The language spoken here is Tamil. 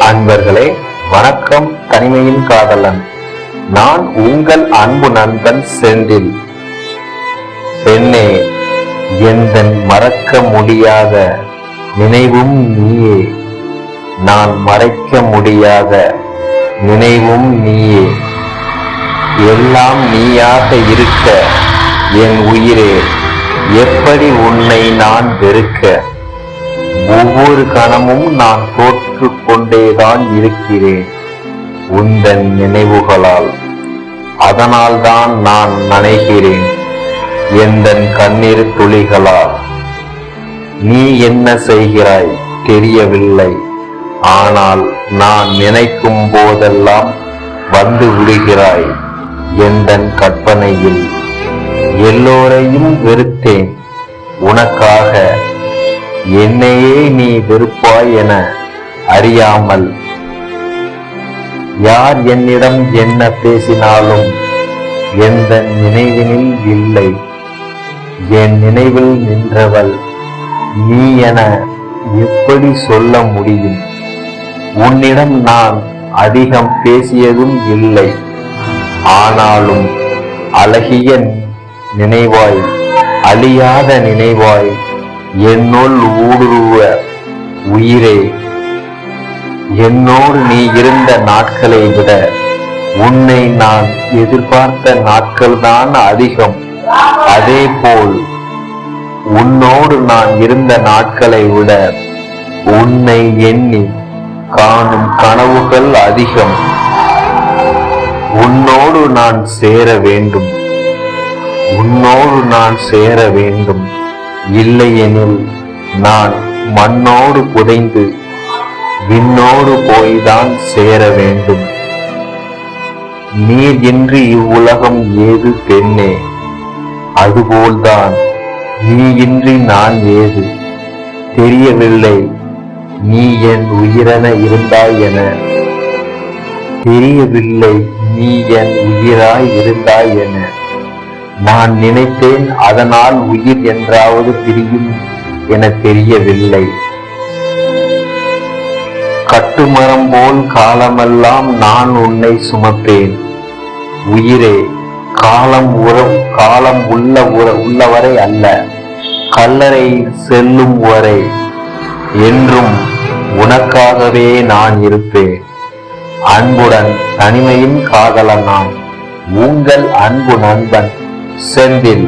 அன்பர்களே, வணக்கம். தனிமையின் காதலன் நான் உங்கள் அன்பு நண்பன் செந்தில். பெண்ணே, எந்தன் மறக்க முடியாத நினைவும் நீயே, நான் மறைக்க முடியாத நினைவும் நீயே. எல்லாம் நீயாக இருக்க என் உயிரே, எப்படி உன்னை நான் வெறுக்க? ஒவ்வொரு கணமும் நான் தோற்று கொண்டேதான் இருக்கிறேன் உந்தன் நினைவுகளால். அதனால்தான் நான் நனைகிறேன் எந்தன் கண்ணீர் துளிகளால். நீ என்ன செய்கிறாய் தெரியவில்லை, ஆனால் நான் நினைக்கும் போதெல்லாம் வந்து விடுகிறாய் எந்தன் கற்பனையில். எல்லோரையும் வெறுத்தேன் உனக்காக, என்னையே நீ வெறுப்பாய் என அறியாமல். யார் என்னிடம் என்ன பேசினாலும் எந்த நினைவினில் இல்லை. என் நினைவில் நின்றவள் நீ என எப்படி சொல்ல முடியும்? உன்னிடம் நான் அதிகம் பேசியதும் இல்லை, ஆனாலும் அழகிய நினைவாய், அழியாத நினைவாய் என்னுள் ஊடுருவ உயிரே. என்னோடு நீ இருந்த நாட்களை விட உன்னை நான் எதிர்பார்த்த நாட்கள்தான் அதிகம். அதே போல் உன்னோடு நான் இருந்த நாட்களை விட உன்னை எண்ணி காணும் கனவுகள் அதிகம். உன்னோடு நான் சேர வேண்டும், உன்னோடு நான் சேர வேண்டும். இல்லையெனில் நான் மண்ணோடு புதைந்து விண்ணோடு போய்தான் சேர வேண்டும். நீர் இன்றி இவ்வுலகம் ஏது பெண்ணே, அதுபோல்தான் நீ இன்றி நான் ஏது. தெரியவில்லை நீ என் உயிரென இருந்தாய் என, தெரியவில்லை நீ என் உயிராய் இருந்தாய் என. நான் நினைத்தேன் அதனால் உயிர் என்றாவது பிரியும் என தெரியவில்லை. கட்டுமரம் போல் காலமெல்லாம் நான் உன்னை சுமப்பேன் உயிரே. காலம் உள்ளவரை அல்ல, கல்லறை செல்லும் வரை என்றும் உனக்காகவே நான் இருப்பேன். அன்புடன் தனிமையின் காதலன் நான், உங்கள் அன்பு நண்பன் செந்தில்.